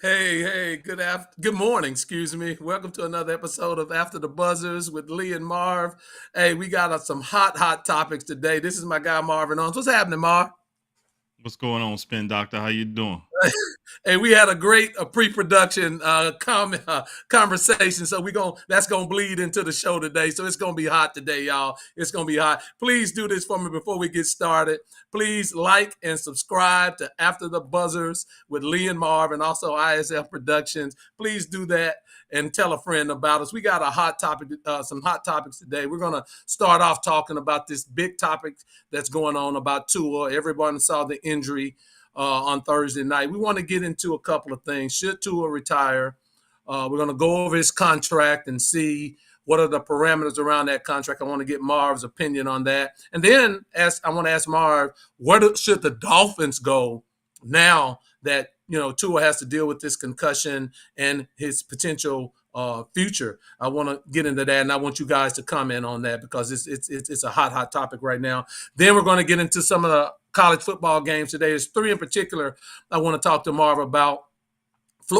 Good morning, excuse me. Welcome to another episode of After the Buzzers with Lee and Marv. Hey, we got some hot topics today. This is my guy Marvin on. What's happening, Marv? What's going on, Spin Doctor? How you doing? Hey, we had a great pre-production conversation, so that's gonna bleed into the show today. So it's gonna be hot today, y'all. It's gonna be hot. Please do this for me before we get started. Please like and subscribe to After the Buzzers with Lee and Marv, and also ISF Productions. Please do that and tell a friend about us. We got a hot topic, some hot topics today. We're gonna start off talking about this big topic that's going on about Tua. Everyone saw the injury on Thursday night. We want to get into a couple of things. Should Tua retire? We're going to go over his contract and see what are the parameters around that contract. I want to get Marv's opinion on that. And then I want to ask Marv, where should the Dolphins go now that Tua has to deal with this concussion and his potential future? I want to get into that, and I want you guys to comment on that because it's a hot topic right now. Then we're going to get into some of the college football games today. There's three in particular I want to talk to Marv about.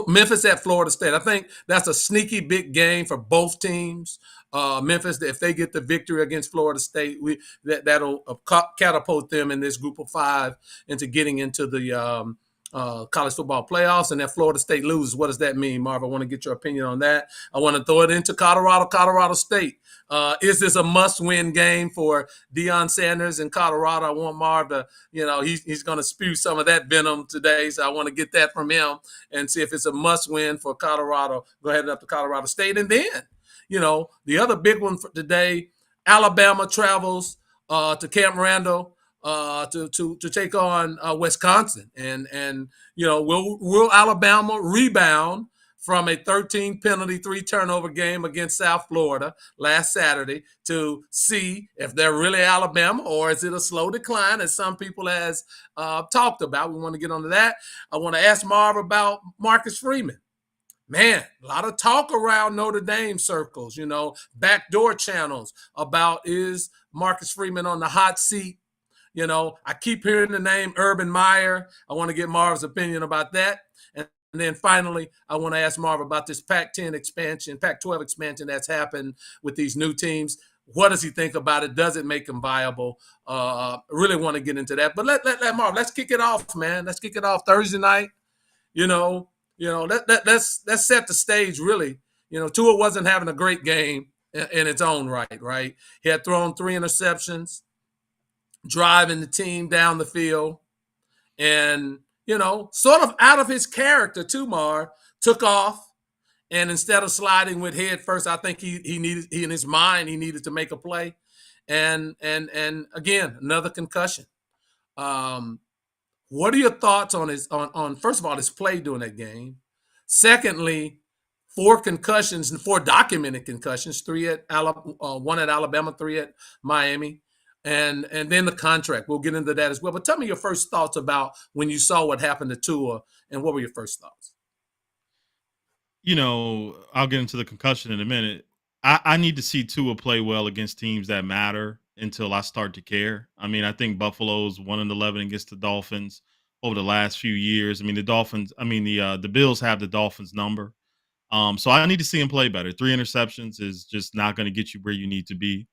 Memphis at Florida State. I think that's a sneaky big game for both teams. Memphis, if they get the victory against Florida State, that'll catapult them in this group of five into getting into the college football playoffs. And if Florida State loses, what does that mean, Marv? I want to get your opinion on that. I want to throw it into Colorado State. Is this a must-win game for Deion Sanders in Colorado? I want Marv to, he's going to spew some of that venom today, so I want to get that from him and see if it's a must-win for Colorado. Go ahead up to Colorado State. And then, the other big one for today, Alabama travels to Camp Randall to take on Wisconsin, and will Alabama rebound from a 13 penalty, 3 turnover game against South Florida last Saturday to see if they're really Alabama or is it a slow decline as some people has talked about. We want to get onto that. I want to ask Marv about Marcus Freeman. Man, a lot of talk around Notre Dame circles, backdoor channels about is Marcus Freeman on the hot seat. I keep hearing the name Urban Meyer. I want to get Marv's opinion about that. And then finally, I want to ask Marv about this Pac-10 expansion, Pac-12 expansion that's happened with these new teams. What does he think about it? Does it make him viable? Really want to get into that. But let Marv, let's kick it off, man. Let's kick it off Thursday night. Let's set the stage, really. Tua wasn't having a great game in its own right? He had thrown 3 interceptions, driving the team down the field, and sort of out of his character too. Mar took off, and instead of sliding with head first, I think he in his mind he needed to make a play, and again another concussion. What are your thoughts on on first of all his play during that game? Secondly, 4 concussions and 4 documented concussions, 1 at Alabama, 3 at Miami. And then the contract. We'll get into that as well. But tell me your first thoughts about when you saw what happened to Tua, and what were your first thoughts? I'll get into the concussion in a minute. I need to see Tua play well against teams that matter until I start to care. I mean, I think Buffalo's 1-11 against the Dolphins over the last few years. I mean, the Bills have the Dolphins number. So I need to see him play better. 3 interceptions is just not going to get you where you need to be.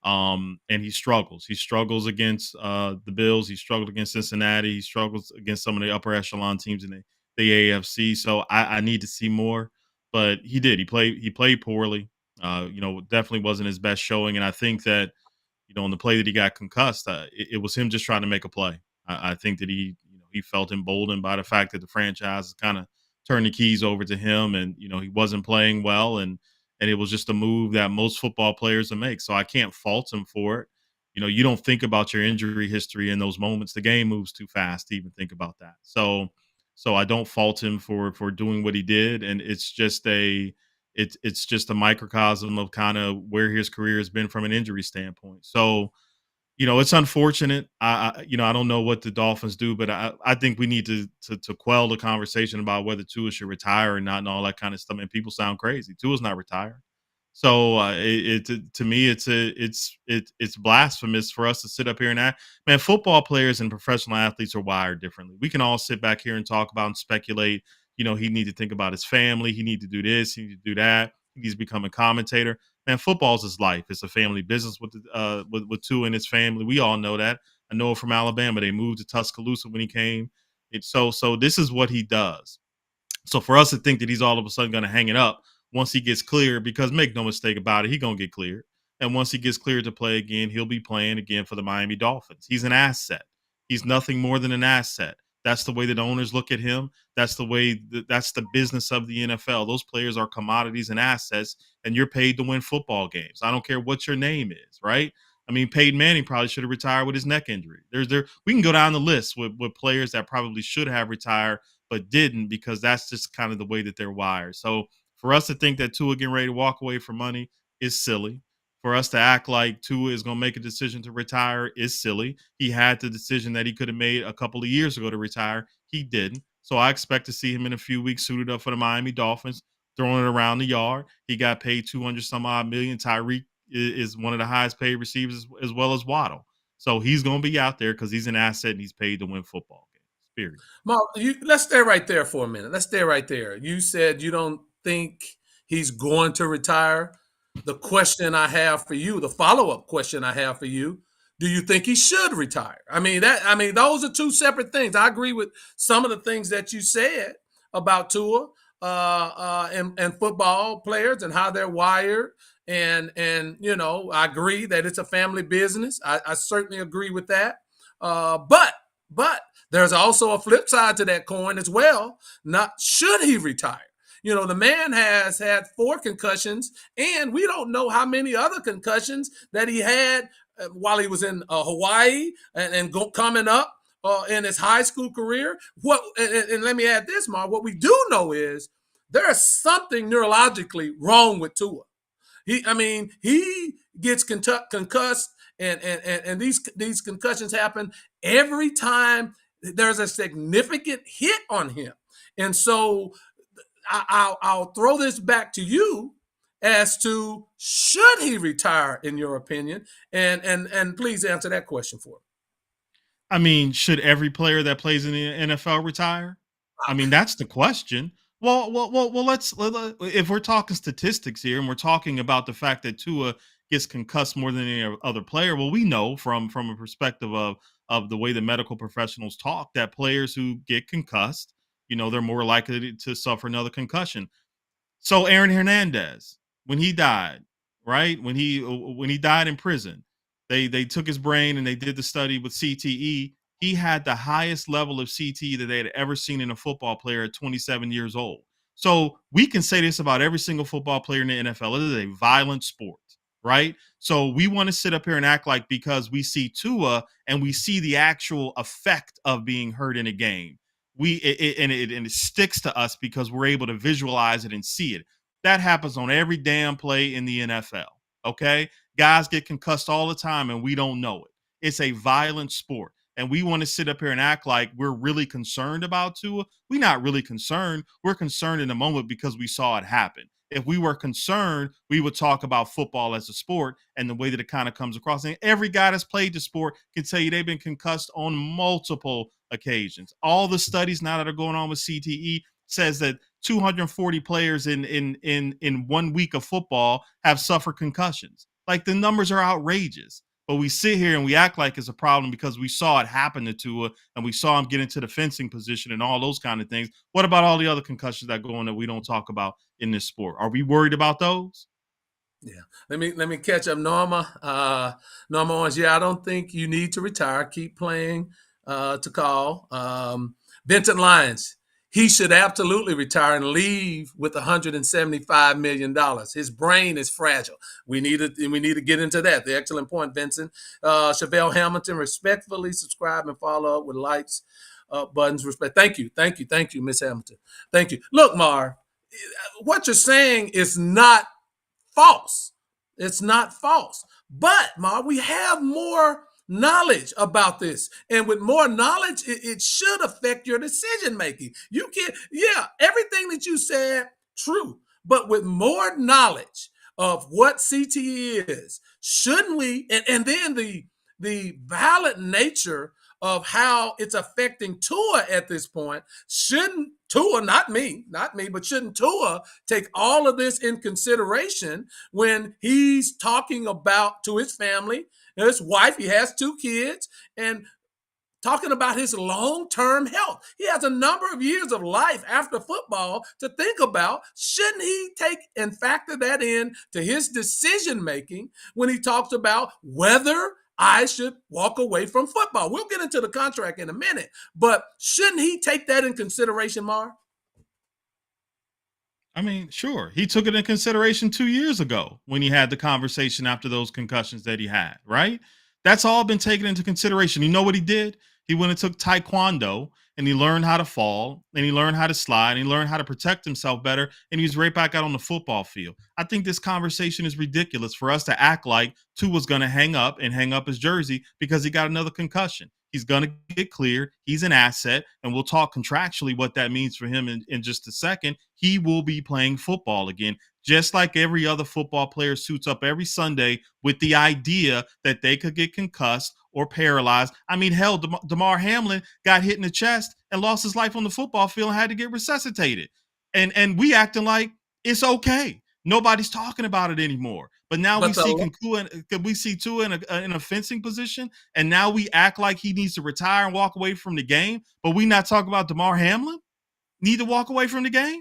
And he struggles. He struggles against the Bills. He struggled against Cincinnati. He struggles against some of the upper echelon teams in the AFC. So I need to see more. But he did. He played poorly. Definitely wasn't his best showing. And I think that, on the play that he got concussed, it was him just trying to make a play. I think that he felt emboldened by the fact that the franchise kind of turned the keys over to him, and he wasn't playing well, and it was just a move that most football players will make. So I can't fault him for it. You don't think about your injury history in those moments. The game moves too fast to even think about that. So I don't fault him for doing what he did, and it's just a microcosm of kind of where his career has been from an injury standpoint. So it's unfortunate. I don't know what the Dolphins do, but I think we need to quell the conversation about whether Tua should retire or not and all that kind of stuff. And people sound crazy. Tua's not retired. So to me, it's blasphemous for us to sit up here and act. Man, football players and professional athletes are wired differently. We can all sit back here and talk about and speculate he need to think about his family. He need to do this. He need to do that. He needs to become a commentator. Man, football's his life. It's a family business with Tua and his family. We all know that. I know from Alabama. They moved to Tuscaloosa when he came. So this is what he does. So for us to think that he's all of a sudden going to hang it up once he gets cleared, because make no mistake about it, he's going to get cleared. And once he gets cleared to play again, he'll be playing again for the Miami Dolphins. He's an asset. He's nothing more than an asset. That's the way that owners look at him. That's the way that's the business of the NFL. Those players are commodities and assets, and you're paid to win football games. I don't care what your name is, right? I mean, Peyton Manning probably should have retired with his neck injury. We can go down the list with players that probably should have retired but didn't, because that's just kind of the way that they're wired. So for us to think that Tua getting ready to walk away for money is silly. For us to act like Tua is going to make a decision to retire is silly. He had the decision that he could have made a couple of years ago to retire. He didn't. So I expect to see him in a few weeks suited up for the Miami Dolphins, throwing it around the yard. He got paid 200 some odd million. Tyreek is one of the highest paid receivers, as well as Waddle. So he's going to be out there because he's an asset and he's paid to win football games. Period. Mark, let's stay right there for a minute. Let's stay right there. You said you don't think he's going to retire. The question I have for you, the follow-up question I have for you, do you think he should retire? I mean, those are two separate things. I agree with some of the things that you said about Tua and football players and how they're wired. And I agree that it's a family business. I certainly agree with that. But there's also a flip side to that coin as well. Not should he retire? The man has had 4 concussions, and we don't know how many other concussions that he had while he was in Hawaii and coming up in his high school career. And let me add this, Mark. What we do know is there is something neurologically wrong with Tua. He gets concussed, and these concussions happen every time there's a significant hit on him. And so I'll throw this back to you as to should he retire in your opinion, and please answer that question for me. I mean, should every player that plays in the NFL retire? I mean, that's the question. Well. Let's if we're talking statistics here, and we're talking about the fact that Tua gets concussed more than any other player. Well, we know from a perspective of the way the medical professionals talk that players who get concussed, they're more likely to suffer another concussion. So Aaron Hernandez, when he died, right? When he died in prison, they took his brain and they did the study with CTE. He had the highest level of CTE that they had ever seen in a football player at 27 years old. So we can say this about every single football player in the NFL. It is a violent sport, right? So we want to sit up here and act like because we see Tua and we see the actual effect of being hurt in a game, it sticks to us because we're able to visualize it and see it. That happens on every damn play in the NFL. Okay, guys get concussed all the time and we don't know it. It's a violent sport, and we want to sit up here and act like we're really concerned about Tua. We're not really concerned. We're concerned in the moment because we saw it happen. If we were concerned, we would talk about football as a sport and the way that it kind of comes across. And every guy that's played the sport can tell you they've been concussed on multiple occasions. All the studies now that are going on with CTE says that 240 players in 1 week of football have suffered concussions. Like, the numbers are outrageous. But we sit here and we act like it's a problem because we saw it happen to Tua and we saw him get into the fencing position and all those kind of things. What about all the other concussions that go on that we don't talk about in this sport? Are we worried about those? Yeah. Let me catch up, Norma. Norma Owens, I don't think you need to retire. Keep playing to call. Vincent Lyons, he should absolutely retire and leave with $175 million. His brain is fragile. We need to get into that. The excellent point, Vincent. Chevelle Hamilton, respectfully subscribe and follow up with likes, buttons. Respect. Thank you, Miss Hamilton. Thank you. Look, Mar, what you're saying is not false. It's not false. But, Mar, we have more knowledge about this. And with more knowledge, it should affect your decision making. You can't, everything that you said, true. But with more knowledge of what CTE is, shouldn't we, and then the valid nature of how it's affecting Tua at this point, shouldn't Tua, not me, but shouldn't Tua take all of this in consideration when he's talking about to his family, his wife, he has 2 kids, and talking about his long-term health. He has a number of years of life after football to think about. Shouldn't he take and factor that in to his decision-making when he talks about whether I should walk away from football? We'll get into the contract in a minute, but shouldn't he take that in consideration, Mar? I mean, sure. He took it in consideration 2 years ago when he had the conversation after those concussions that he had, right? That's all been taken into consideration. You know what he did? He went and took taekwondo and he learned how to fall and he learned how to slide and he learned how to protect himself better, and he's right back out on the football field. I think this conversation is ridiculous for us to act like Tua's going to hang up his jersey because he got another concussion. He's going to get cleared. He's an asset, and we'll talk contractually what that means for him in just a second. He will be playing football again, just like every other football player suits up every Sunday with the idea that they could get concussed or paralyzed. I mean, hell, Damar Hamlin got hit in the chest and lost his life on the football field and had to get resuscitated. And we acting like it's okay. Nobody's talking about it anymore. But now we see Tua in a fencing position, and now we act like he needs to retire and walk away from the game. But we not talking about Damar Hamlin need to walk away from the game.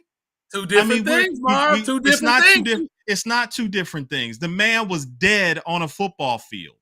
Two different things, Marv. Two different things. It's not 2 different things. The man was dead on a football field,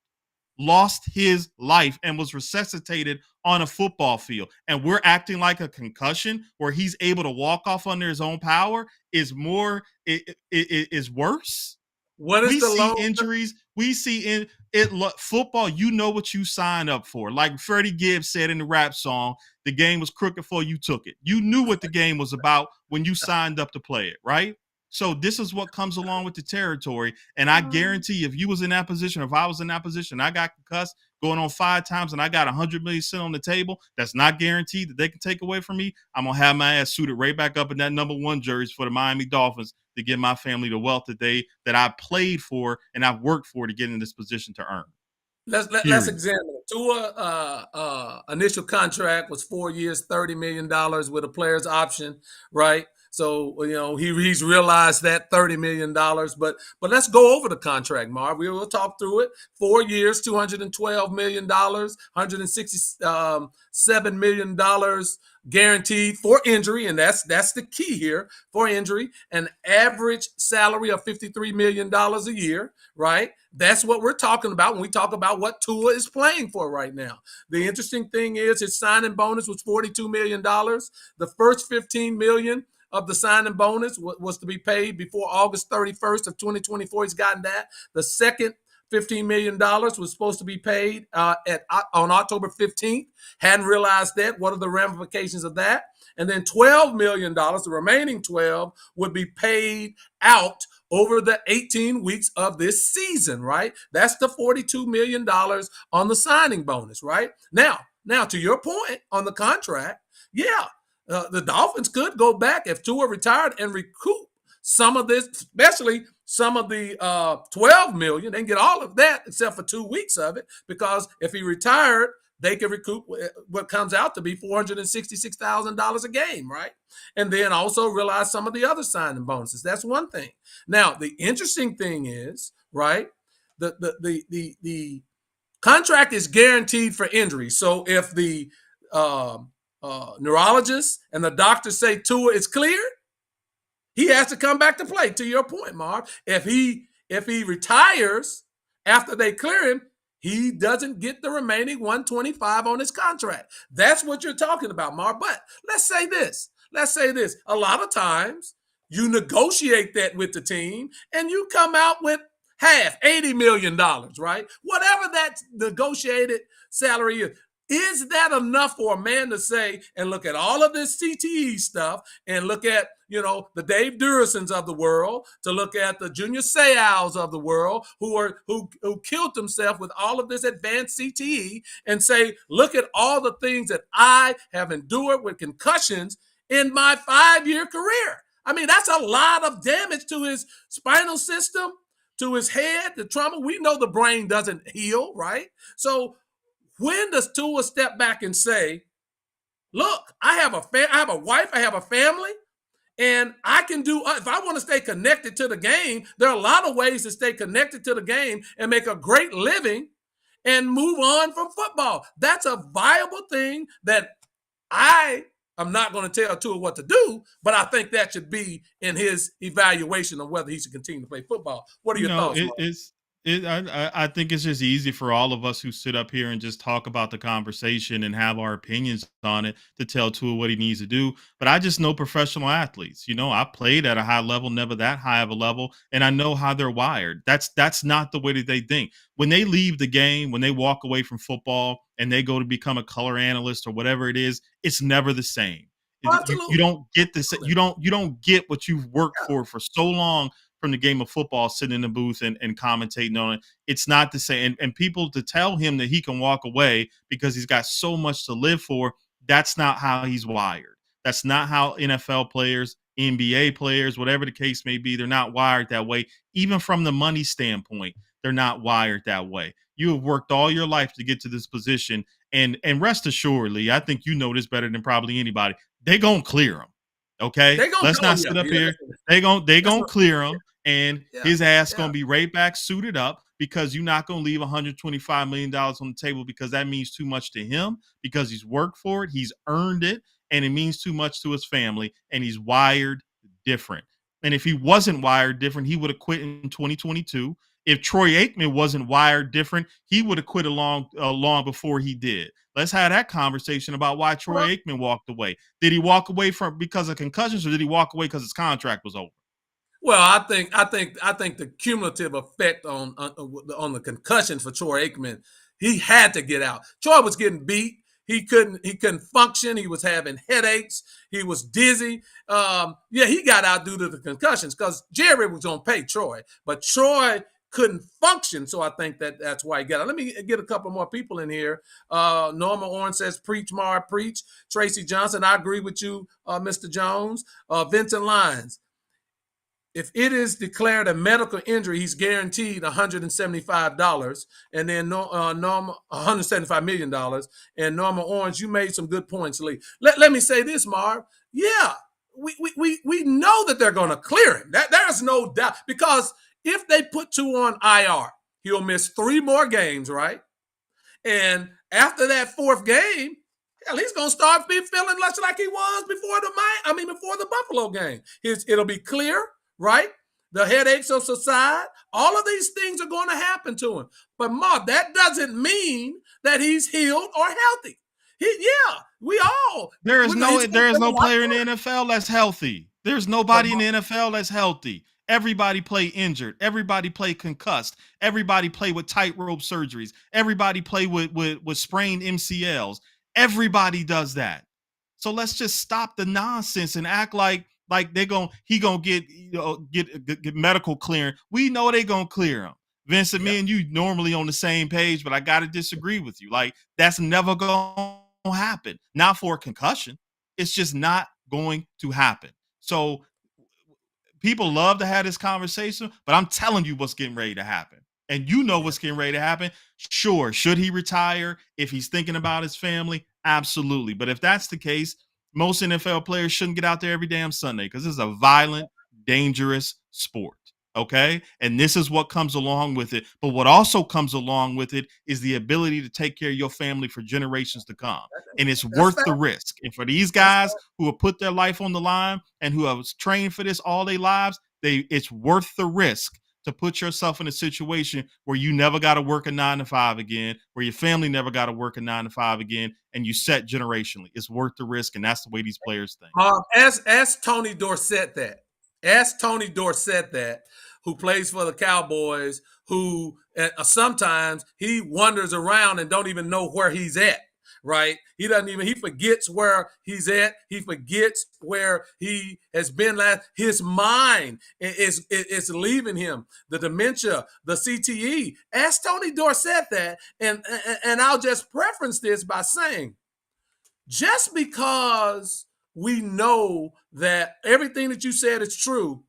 lost his life, and was resuscitated on a football field. And we're acting like a concussion where he's able to walk off under his own power is worse. What is injuries? We see in it football. You know what you signed up for. Like Freddie Gibbs said in the rap song, "The game was crooked before you took it." You knew what the game was about when you signed up to play it, right? So this is what comes along with the territory. And I guarantee if you was in that position, if I was in that position, I got concussed going on 5 times and I got 100 million sitting on the table, that's not guaranteed that they can take away from me. I'm going to have my ass suited right back up in that number 1 jersey for the Miami Dolphins to give my family the wealth that I played for and I've worked for to get in this position to earn. Let's examine it. Tua initial contract was 4 years, $30 million with a player's option, right? So, you know, he's realized that $30 million, but let's go over the contract, Marv. We'll talk through it. 4 years, $212 million, $167 million guaranteed for injury, and that's the key here, for injury. An average salary of $53 million a year, right? That's what we're talking about when we talk about what Tua is playing for right now. The interesting thing is his signing bonus was $42 million. The first $15 million of the signing bonus was to be paid before August 31st of 2024. He's gotten that. The second $15 million was supposed to be paid on October 15th. Hadn't realized that. What are the ramifications of that? And then $12 million, the remaining 12, would be paid out over the 18 weeks of this season, right? That's the $42 million on the signing bonus, right? Now, to your point on the contract, yeah, the Dolphins could go back if Tua retired and recoup some of this, especially some of the $12 million. They can get all of that except for 2 weeks of it, because if he retired, they can recoup what comes out to be $466,000 a game, right? And then also realize some of the other signing bonuses. That's one thing. Now, the interesting thing is, right, the contract is guaranteed for injury. So if the neurologists and the doctors say Tua is cleared, he has to come back to play. To your point, Marv, if he retires after they clear him, he doesn't get the remaining 125 on his contract. That's what you're talking about, Marv. But let's say this. A lot of times you negotiate that with the team and you come out with half, $80 million, right? Whatever that negotiated salary is. Is that enough for a man to say and look at all of this CTE stuff and look at, you know, the Dave Durisons of the world, to look at the Junior Seau's of the world who killed themselves with all of this advanced CTE, and say, look at all the things that I have endured with concussions in my 5-year career. I mean, that's a lot of damage to his spinal system, to his head, the trauma. We know the brain doesn't heal, right? So When does Tua step back and say, look, I have a wife, I have a family, and I can do, if I want to stay connected to the game, there are a lot of ways to stay connected to the game and make a great living and move on from football. That's a viable thing that I'm not going to tell Tua what to do, but I think that should be in his evaluation of whether he should continue to play football. What are You your know, thoughts, Mark? I think it's just easy for all of us who sit up here and just talk about the conversation and have our opinions on it to tell Tua what he needs to do. But I just know professional athletes. You know, I played at a high level, never that high of a level, and I know how they're wired. That's not the way that they think. When they leave the game, when they walk away from football and they go to become a color analyst or whatever it is, it's never the same. You Absolutely. don't get this. You don't get what you've worked for so long from the game of football, sitting in the booth and commentating on it. It's not the same. And people to tell him that he can walk away because he's got so much to live for, that's not how he's wired. That's not how NFL players, NBA players, whatever the case may be, they're not wired that way. Even from the money standpoint, they're not wired that way. You have worked all your life to get to this position. And rest assuredly, I think you know this better than probably anybody. They gonna clear him. Okay, They gonna let's oh not yeah, sit up yeah, here. They that's gonna what, clear him, and yeah, his ass yeah. gonna be right back suited up because you're not gonna leave $125 million on the table because that means too much to him because he's worked for it, he's earned it, and it means too much to his family, and he's wired different. And if he wasn't wired different, he would have quit in 2022. If Troy Aikman wasn't wired different, he would have quit long before he did. Let's have that conversation about why Troy Well, Aikman walked away. Did he walk away from because of concussions, or did he walk away because his contract was over? well, I think the cumulative effect on the concussion for Troy Aikman, he had to get out. Troy was getting beat. He couldn't function. He was having headaches. He was dizzy. Yeah, he got out due to the concussions because Jerry was going to pay Troy, but Troy couldn't function. So I think that's why he got out. Let me get a couple more people in here. Norma Orange says, "Preach, Mar, preach." Tracy Johnson, I agree with you, Mr. Jones. Vincent Lyons, if it is declared a medical injury, he's guaranteed $175, and then Norma $175 million. And Norma Orange, you made some good points, Lee. Let me say this, Marv. Yeah, we know that they're going to clear him. There's no doubt, because if they put Tua on IR, he'll miss 3 more games, right? And after that 4th game, hell, he's gonna start feeling less like he was before the Buffalo game. It'll be clear, right? The headaches will subside. All of these things are going to happen to him. But Mark, that doesn't mean that he's healed or healthy. We all. There is no player in the Work. NFL that's healthy. There's But nobody in the NFL that's healthy. Everybody play injured. Everybody play concussed. Everybody play with tightrope surgeries. Everybody play with sprained MCLs. Everybody does that. So let's just stop the nonsense and act like he gonna get medical clearance. We know they gonna clear him. Vincent, yeah, me and you normally on the same page, but I gotta disagree with you. Like, that's never gonna happen. Not for a concussion. It's just not going to happen. So people love to have this conversation, but I'm telling you what's getting ready to happen. And you know yeah. what's getting ready to happen. Sure, should he retire if he's thinking about his family? Absolutely. But if that's the case, most NFL players shouldn't get out there every damn Sunday because this is a violent, dangerous sport. Okay. And this is what comes along with it. But what also comes along with it is the ability to take care of your family for generations to come. And it's That's worth fair. the risk. And for these That's guys who have put their life on the line and who have trained for this all their lives, it's worth the risk to put yourself in a situation where you never got to work a 9 to 5 again, where your family never got to work a 9 to 5 again, and you set generationally. It's worth the risk, and that's the way these players think. Ask Tony Dorsett that. Ask Tony Dorsett that, who plays for the Cowboys, who sometimes he wanders around and don't even know where he's at, right? He forgets where he's at. He forgets where he has been last. His mind is leaving him. The dementia, the CTE. Ask Tony Dorsett that, and I'll just preference this by saying, just because we know that everything that you said is true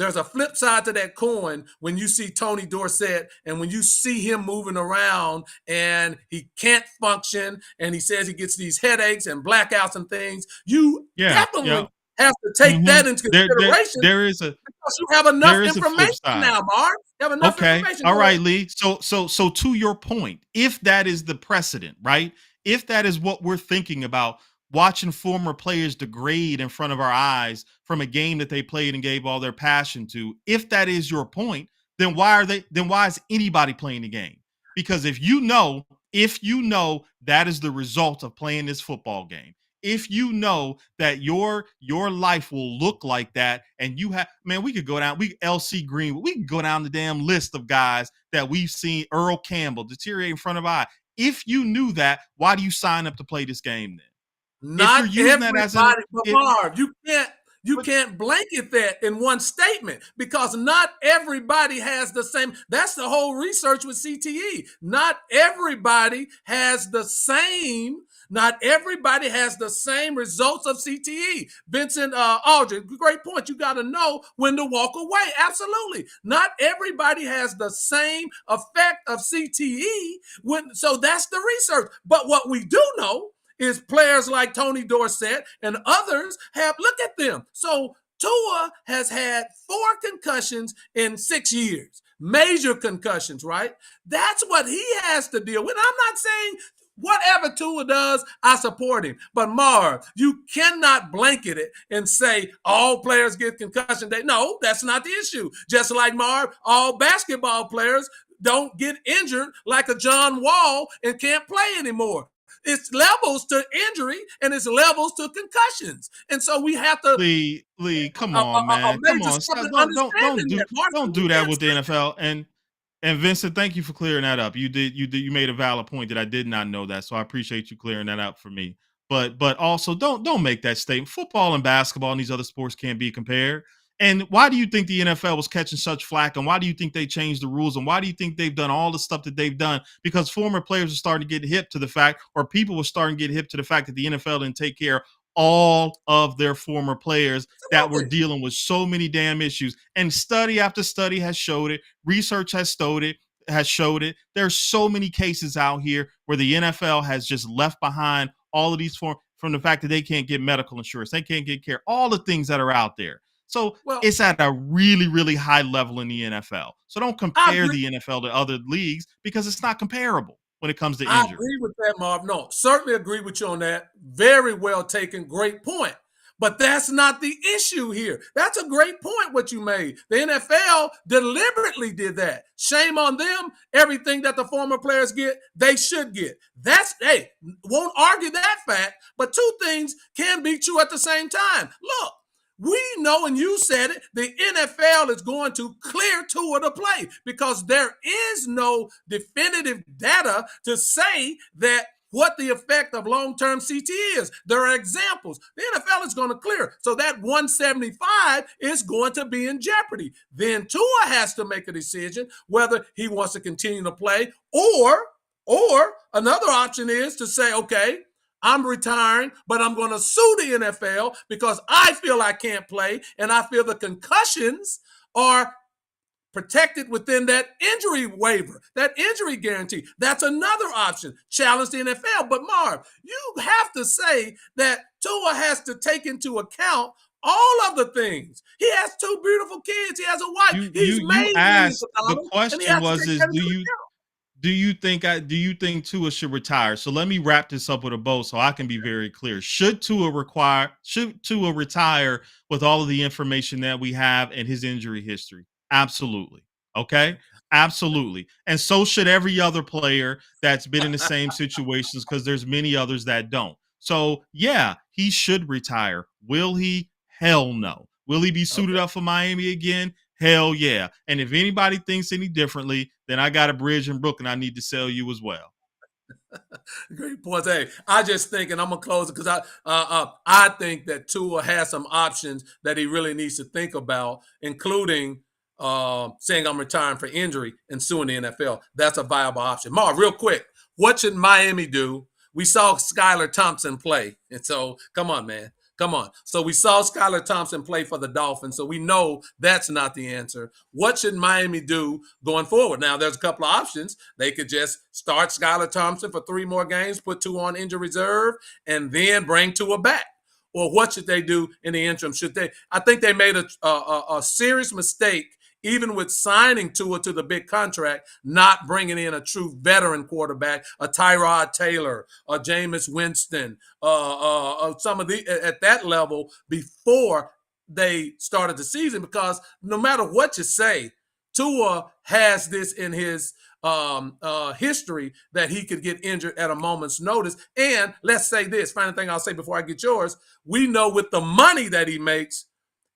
there's a flip side to that coin when you see Tony Dorsett and when you see him moving around and he can't function and he says he gets these headaches and blackouts and things. You Yeah, definitely yeah. have to take Mm-hmm. that into consideration There is a because you have enough flip information side. now, Mark. You have enough Okay. information. All Go ahead. right, Lee. So to your point, if that is the precedent, right? If that is what we're thinking about, watching former players degrade in front of our eyes from a game that they played and gave all their passion to, if that is your point, then why is anybody playing the game? Because if you know that is the result of playing this football game, if you know that your life will look like that, and you have, man, we could go down, LC Green, we can go down the damn list of guys that we've seen, Earl Campbell, deteriorate in front of our eye. If you knew that, why do you sign up to play this game then? If you're Not using that as everybody, but Marv, you can't blanket that in one statement because not everybody has the same. That's the whole research with CTE. Not everybody has the same. Not everybody has the same results of CTE. Vincent Aldridge, great point. You got to know when to walk away. Absolutely. Not everybody has the same effect of CTE. So that's the research. But what we do know is players like Tony Dorsett and others have, look at them. So Tua has had 4 concussions in 6 years, major concussions, right? That's what he has to deal with. I'm not saying whatever Tua does, I support him. But Marv, you cannot blanket it and say all players get concussion day. No, that's not the issue. Just like Marv, all basketball players don't get injured like a John Wall and can't play anymore. It's levels to injury and it's levels to concussions. And so we have to Lee, come on, a man, come major on, step stop, in understanding that. Mark, don't we do that can't with the say NFL. And Vincent, thank you for clearing that up. You made a valid point that I did not know that, so I appreciate you clearing that up for me. But also don't make that statement. Football and basketball and these other sports can't be compared. And why do you think the NFL was catching such flack? And why do you think they changed the rules? And why do you think they've done all the stuff that they've done? Because former players are starting to get hip to the fact, or people were starting to get hip to the fact that the NFL didn't take care of all of their former players that were dealing with so many damn issues. And study after study has showed it. Research has showed it. There's so many cases out here where the NFL has just left behind all of these from the fact that they can't get medical insurance, they can't get care, all the things that are out there. So it's at a really, really high level in the NFL. So don't compare the NFL to other leagues because it's not comparable when it comes to injury. I agree with that, Marv. No, certainly agree with you on that. Very well taken. Great point. But that's not the issue here. That's a great point what you made. The NFL deliberately did that. Shame on them. Everything that the former players get, they should get. Won't argue that fact, but 2 things can be true at the same time. Look, we know, and you said it, the NFL is going to clear Tua to play because there is no definitive data to say that what the effect of long-term CT is. There are examples. The NFL is going to clear. So that 175 is going to be in jeopardy. Then Tua has to make a decision whether he wants to continue to play or another option is to say, okay, I'm retiring, but I'm going to sue the NFL because I feel I can't play and I feel the concussions are protected within that injury waiver, that injury guarantee. That's another option. Challenge the NFL. But Marv, you have to say that Tua has to take into account all of the things. He has 2 beautiful kids. He has a wife. He's made asked, the $millions, question was, do you think Tua should retire? So let me wrap this up with a bow so I can be very clear. Should Tua retire with all of the information that we have and his injury history? Absolutely. Okay? Absolutely. And so should every other player that's been in the same situations because there's many others that don't. So, yeah, he should retire. Will he? Hell no. Will he be suited up for Miami again? Hell yeah. And if anybody thinks any differently, then I got a bridge in Brooklyn I need to sell you as well. Great points. Hey, I just think, and I'm gonna close it because I think that Tua has some options that he really needs to think about, including saying I'm retiring for injury and suing the NFL. That's a viable option. Marv, real quick, what should Miami do? We saw Skylar Thompson play, and so come on, man. Come on. So we saw Skylar Thompson play for the Dolphins, so we know that's not the answer. What should Miami do going forward? Now, there's a couple of options. They could just start Skylar Thompson for 3 more games, put Tua on injury reserve, and then bring Tua back. Or what should they do in the interim? Should they? I think they made a serious mistake, even with signing Tua to the big contract, not bringing in a true veteran quarterback, a Tyrod Taylor, a Jameis Winston, some of the at that level before they started the season. Because no matter what you say, Tua has this in his history that he could get injured at a moment's notice. And let's say this, final thing I'll say before I get yours, we know with the money that he makes,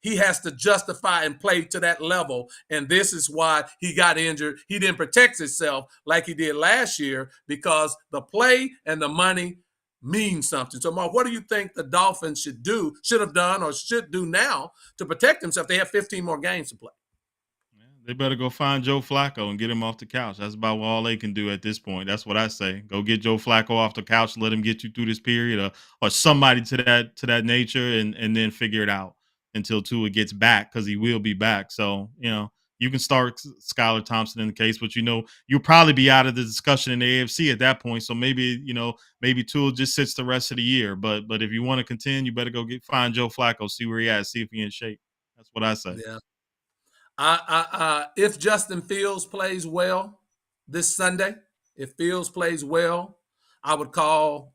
he has to justify and play to that level. And this is why he got injured. He didn't protect himself like he did last year because the play and the money means something. So, Mark, what do you think the Dolphins should have done, or should do now to protect themselves? They have 15 more games to play. They better go find Joe Flacco and get him off the couch. That's about all they can do at this point. That's what I say. Go get Joe Flacco off the couch, let him get you through this period, or somebody to that nature, and then figure it out until Tua gets back, because he will be back. So, you can start Skylar Thompson in the case, but you'll probably be out of the discussion in the AFC at that point. So maybe Tua just sits the rest of the year. But if you want to contend, you better go find Joe Flacco, see where he at, see if he in shape. That's what I say. Yeah. If Justin Fields plays well this Sunday, if Fields plays well, I would call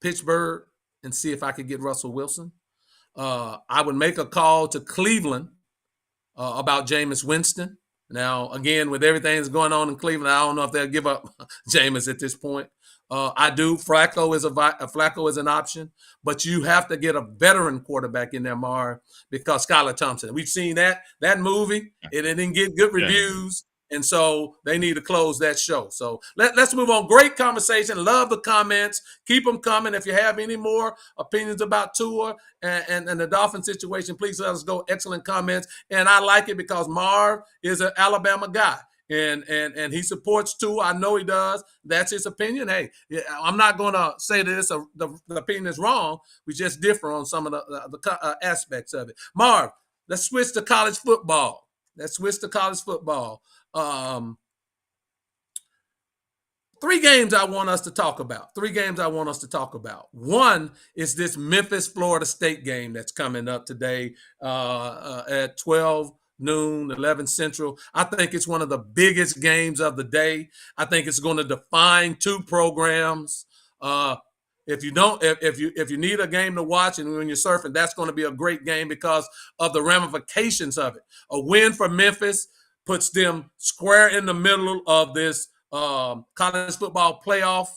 Pittsburgh and see if I could get Russell Wilson. I would make a call to Cleveland about Jameis Winston. Now, again, with everything that's going on in Cleveland, I don't know if they'll give up Jameis at this point. I do. Flacco is an option, but you have to get a veteran quarterback in there, Mar, because Skylar Thompson. We've seen that movie. It didn't get good reviews, and so they need to close that show. So let's move on. Great conversation. Love the comments. Keep them coming. If you have any more opinions about Tua and the Dolphin situation, please let us go. Excellent comments, and I like it because Marv is an Alabama guy. And he supports Tua. I know he does. That's his opinion. Hey, I'm not going to say that the opinion is wrong. We just differ on some of the aspects of it. Marv, let's switch to college football. 3 games I want us to talk about. One is this Memphis, Florida State game that's coming up today at 12 noon, 11 Central. I think it's one of the biggest games of the day. I think it's going to define 2 programs. If you need a game to watch and when you're surfing, that's going to be a great game because of the ramifications of it. A win for Memphis puts them square in the middle of this college football playoff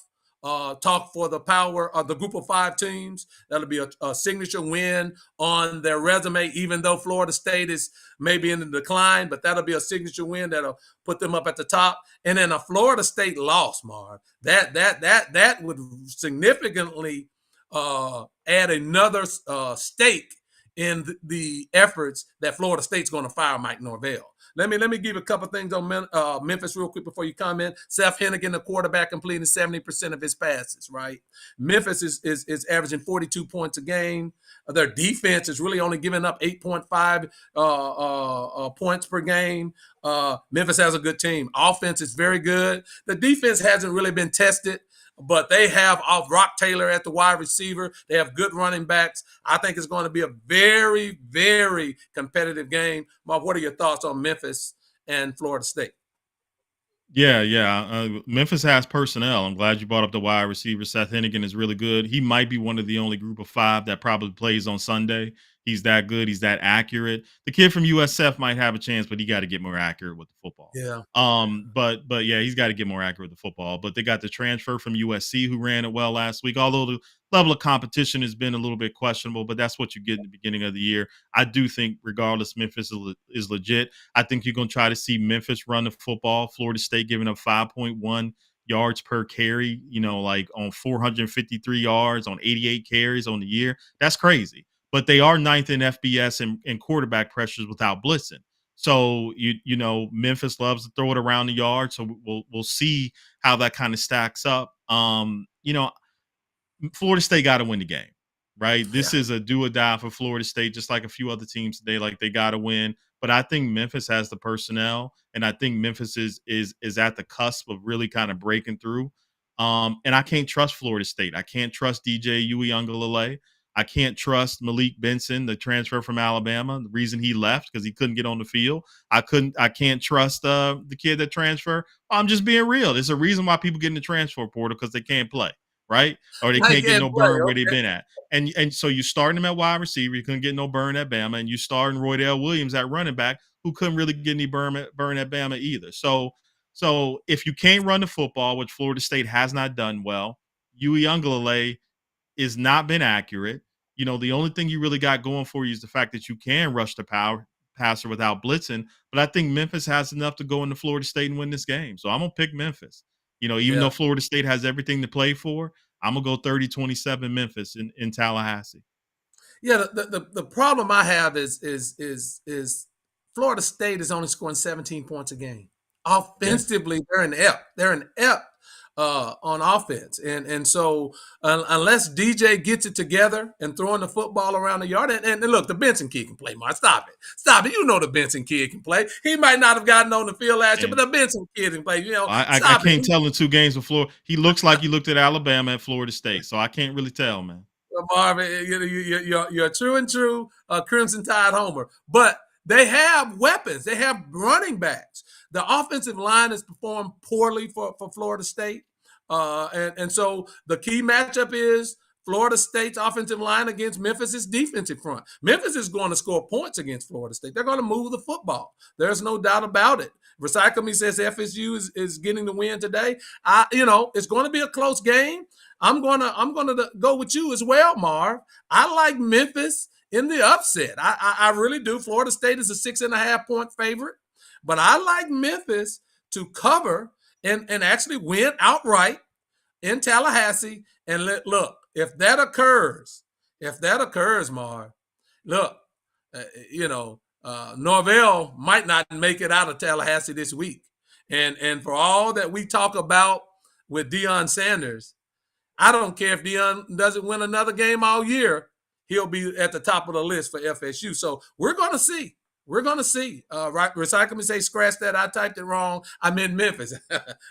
talk for the power of the group of 5 teams. That'll be a signature win on their resume, even though Florida State is maybe in the decline, but that'll be a signature win that'll put them up at the top. And then a Florida State loss, Marv, that would significantly add another stake in the efforts that Florida State's going to fire Mike Norvell. Let me give you a couple things on Memphis real quick before you comment. Seth Hennigan, the quarterback, completing 70% of his passes, right? Memphis is averaging 42 points a game. Their defense is really only giving up 8.5 points per game. Memphis has a good team. Offense is very good. The defense hasn't really been tested, but they have Rock Taylor at the wide receiver. They have good running backs. I think it's going to be a very, very competitive game. Mark, what are your thoughts on Memphis and Florida State? Yeah. Memphis has personnel. I'm glad you brought up the wide receiver. Seth Hennigan is really good. He might be one of the only group of 5 that probably plays on Sunday. He's that good. He's that accurate. The kid from USF might have a chance, but he got to get more accurate with the football. Yeah. But yeah, he's got to get more accurate with the football. But they got the transfer from USC who ran it well last week. Although the level of competition has been a little bit questionable, but that's what you get in the beginning of the year. I do think, regardless, Memphis is legit. I think you're going to try to see Memphis run the football. Florida State giving up 5.1 yards per carry, like on 453 yards on 88 carries on the year. That's crazy. But they are 9th in FBS and quarterback pressures without blitzing. So Memphis loves to throw it around the yard. So we'll see how that kind of stacks up. Florida State got to win the game. right? Yeah. This is a do or die for Florida State, just like a few other teams today. Like they got to win. But I think Memphis has the personnel, and I think Memphis is at the cusp of really kind of breaking through. And I can't trust Florida State. I can't trust DJ Uiagalelei. I can't trust Malik Benson, the transfer from Alabama. The reason he left because he couldn't get on the field. I can't trust the kid that transferred. I'm just being real. There's a reason why people get in the transfer portal because they can't play, right? Or they I can't get can't no play. burn where they've Okay. been at. And so you starting him at wide receiver, you couldn't get no burn at Bama, and you starting Roydell Williams at running back, who couldn't really get any burn at Bama either. So if you can't run the football, which Florida State has not done well, Uiagalelei is not been accurate. You know, the only thing you really got going for you is the fact that you can rush the power passer without blitzing. But I think Memphis has enough to go into Florida State and win this game. So I'm gonna pick Memphis. You know, even though Yeah. Florida State has everything to play for, I'm gonna go 30-27 Memphis in Tallahassee. Yeah, the problem I have is Florida State is only scoring 17 points a game. Yeah. Offensively, they're an F. They're an F on offense, and so unless DJ gets it together and throwing the football around the yard, and look, the Benson kid can play. Mark, stop it. You know the Benson kid can play. He might not have gotten on the field last year, but And the Benson kid can play. You know, I stop can't it. tell in 2 games with Florida. He looks like he looked at Alabama and Florida State, so I can't really tell, man. Marvin, you're a true and true Crimson Tide homer. But they have weapons. They have running backs. The offensive line has performed poorly for Florida State. And so the key matchup is Florida State's offensive line against Memphis's defensive front. Memphis is going to score points against Florida State. They're going to move the football. There's no doubt about it. Recycle Me says FSU is getting the win today. It's going to be a close game. I'm gonna go with you as well, Marv. I like Memphis in the upset. I really do. Florida State is a 6.5-point favorite, but I like Memphis to cover and actually win outright in Tallahassee. And look, if that occurs, Marv, look, Norvell might not make it out of Tallahassee this week. And for all that we talk about with Deion Sanders, I don't care if Deion doesn't win another game all year. He'll be at the top of the list for FSU. So we're going to see. We're going to see. Right, Recycle Me say, scratch that. I typed it wrong. I'm in Memphis.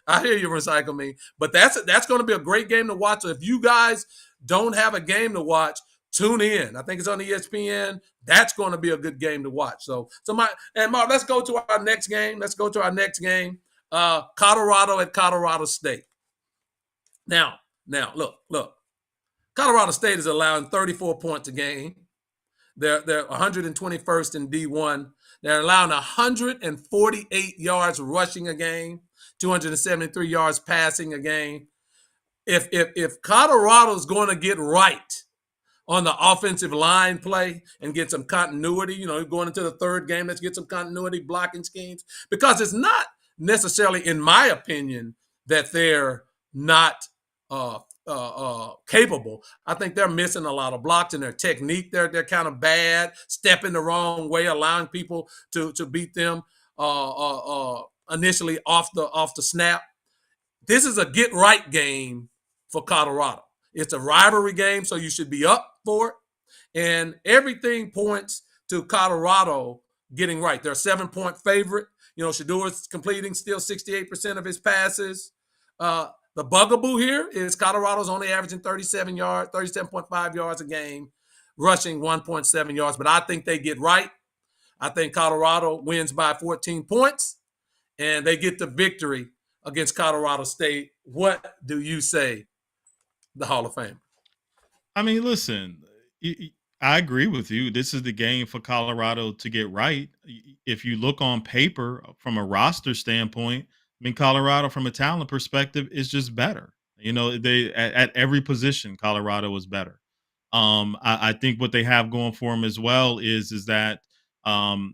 I hear you, Recycle Me. But that's going to be a great game to watch. So if you guys don't have a game to watch, tune in. I think it's on ESPN. That's going to be a good game to watch. So Mark, let's go to our next game. Colorado at Colorado State. Now, look. Colorado State is allowing 34 points a game. They're 121st in D1. They're allowing 148 yards rushing a game, 273 yards passing a game. If Colorado's going to get right on the offensive line play and get some continuity, going into the third game, let's get some continuity, blocking schemes, because it's not necessarily, in my opinion, that they're not capable. I think they're missing a lot of blocks in their technique. They're kind of bad, stepping the wrong way, allowing people to beat them initially off the snap. This is a get right game for Colorado. It's a rivalry game, so you should be up for it. And everything points to Colorado getting right. They're a 7-point favorite. Shadour's completing still 68% of his passes. The bugaboo here is Colorado's only averaging 37.5 yards a game, rushing 1.7 yards. But I think they get right. I think Colorado wins by 14 points, and they get the victory against Colorado State. What do you say, the Hall of Fame? I mean, listen, I agree with you. This is the game for Colorado to get right. If you look on paper from a roster standpoint, I mean, Colorado from a talent perspective is just better. They at every position, Colorado is better. I think what they have going for them as well is that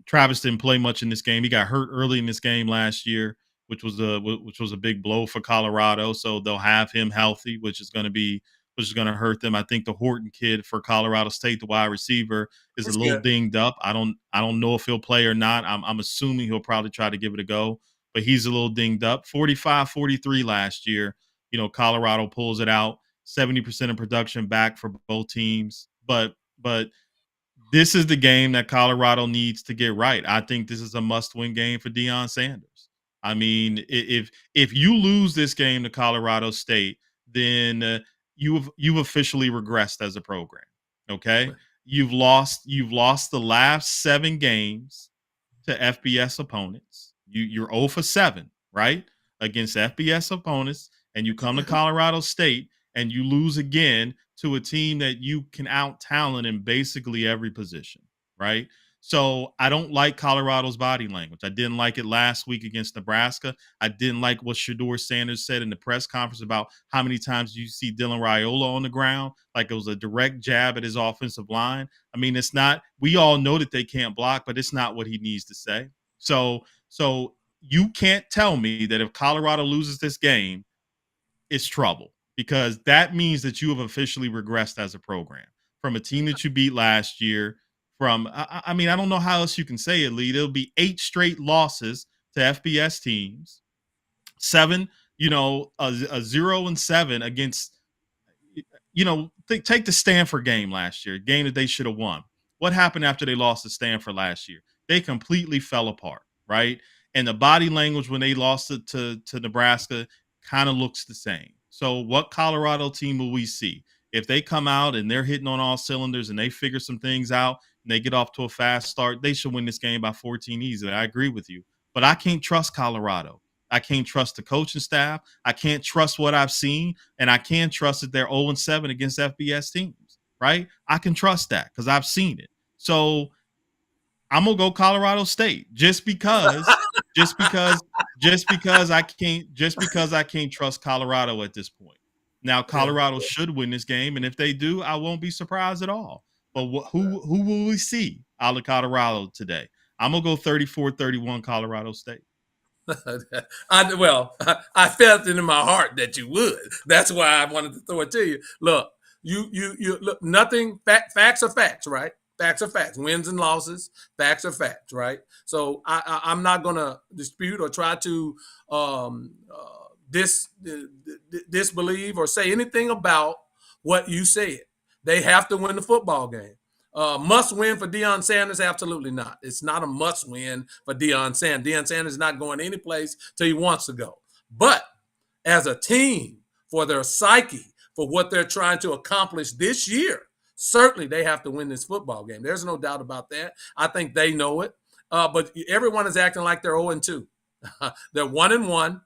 Travis didn't play much in this game. He got hurt early in this game last year, which was a big blow for Colorado. So they'll have him healthy, which is going to hurt them. I think the Horton kid for Colorado State, the wide receiver, is a It's little good. dinged up. I don't know if he'll play or not. I'm assuming he'll probably try to give it a go, but he's a little dinged up. 45-43 last year. Colorado pulls it out. 70% of production back for both teams. But this is the game that Colorado needs to get right. I think this is a must-win game for Deion Sanders. I mean, if you lose this game to Colorado State, then you've officially regressed as a program. Okay, you've lost the last 7 games to FBS opponents. You're 0 for 7, right? Against FBS opponents, and you come to Colorado State and you lose again to a team that you can out talent in basically every position, right? So I don't like Colorado's body language. I didn't like it last week against Nebraska. I didn't like what Shedeur Sanders said in the press conference about how many times you see Dylan Raiola on the ground, like it was a direct jab at his offensive line. I mean, it's not. We all know that they can't block, but it's not what he needs to say. So you can't tell me that if Colorado loses this game, it's trouble, because that means that you have officially regressed as a program from a team that you beat last year. I mean, I don't know how else you can say it, Lee. There'll be 8 straight losses to FBS teams, 7, a 0-7 against, take the Stanford game last year, a game that they should have won. What happened after they lost to Stanford last year? They completely fell apart, right? And the body language when they lost it to Nebraska kind of looks the same. So what Colorado team will we see? If they come out and they're hitting on all cylinders and they figure some things out and they get off to a fast start, they should win this game by 14 easily. I agree with you. But I can't trust Colorado. I can't trust the coaching staff. I can't trust what I've seen. And I can trust that they're 0-7 against FBS teams, right? I can trust that because I've seen it. So I'm gonna go Colorado State just because I can't trust Colorado at this point. Now Colorado should win this game, and if they do, I won't be surprised at all. But who will we see out of Colorado today? I'm gonna go 34-31 Colorado State. I felt it in my heart that you would. That's why I wanted to throw it to you. Look, you look. Nothing. Facts are facts, right? Facts are facts. Wins and losses, facts are facts, right? So I'm not going to dispute or try to disbelieve or say anything about what you said. They have to win the football game. Must win for Deion Sanders? Absolutely not. It's not a must win for Deion Sanders. Deion Sanders is not going any place till he wants to go. But as a team, for their psyche, for what they're trying to accomplish this year, certainly they have to win this football game. There's no doubt about that. I think they know it. But everyone is acting like they're 0-2. They're 1-1.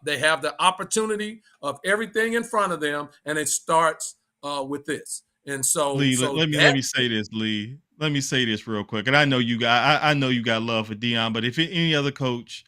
They have the opportunity of everything in front of them, and it starts with this. And so, Lee, let me say this, Lee. Let me say this real quick. And I know you got love for Deion, but if any other coach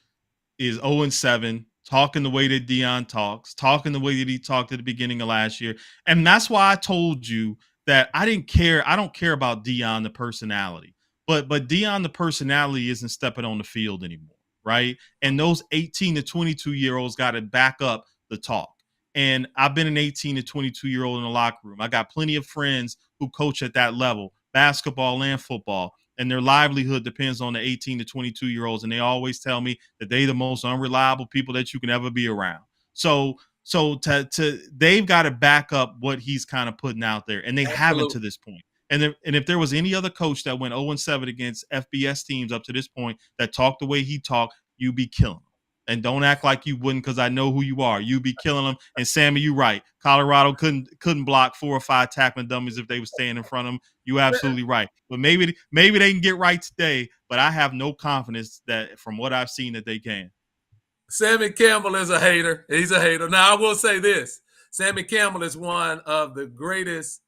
is 0-7, talking the way that Deion talks, talking the way that he talked at the beginning of last year, and that's why I told you that I didn't care. I don't care about Deion the personality, but Deion the personality isn't stepping on the field anymore, right? And those 18 to 22-year-olds got to back up the talk. And I've been an 18 to 22-year-old in the locker room. I got plenty of friends who coach at that level, basketball and football, and their livelihood depends on the 18 to 22-year-olds. And they always tell me that they're the most unreliable people that you can ever be around. So they've got to back up what he's kind of putting out there, and they haven't to this point. And if there was any other coach that went 0-7 against FBS teams up to this point that talked the way he talked, you'd be killing them. And don't act like you wouldn't, because I know who you are. You'd be killing them. And Sammy, you're right. Colorado couldn't block 4 or 5 tackling dummies if they were staying in front of them. You're absolutely right. But maybe they can get right today. But I have no confidence that from what I've seen that they can. Sammy Campbell is a hater. He's a hater. Now, I will say this. Sammy Campbell is one of the greatest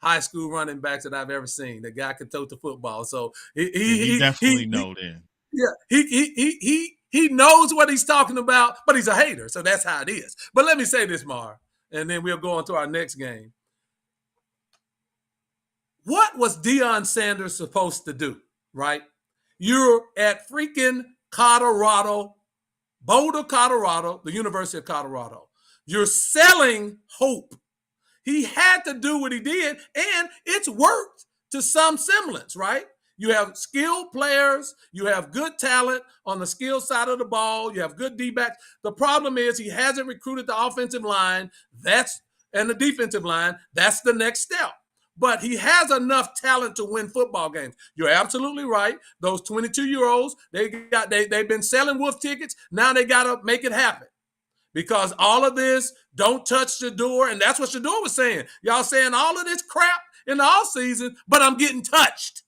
high school running backs that I've ever seen. The guy could tote the football. So he definitely knows then. Yeah, he knows what he's talking about, but he's a hater. So that's how it is. But let me say this, Mar, and then we'll go on to our next game. What was Deion Sanders supposed to do, right? You're at freaking Colorado, Boulder, Colorado, the University of Colorado. You're selling hope. He had to do what he did, and it's worked to some semblance, right? You have skilled players. You have good talent on the skill side of the ball. You have good D-backs. The problem is he hasn't recruited the offensive line. And the defensive line. That's the next step. but he has enough talent to win football games. You're absolutely right. Those 22-year-olds, they've been selling wolf tickets. Now they got to make it happen. Because all of this, don't touch Shador, and that's what Shador was saying. Y'all saying all of this crap in the offseason, but I'm getting touched.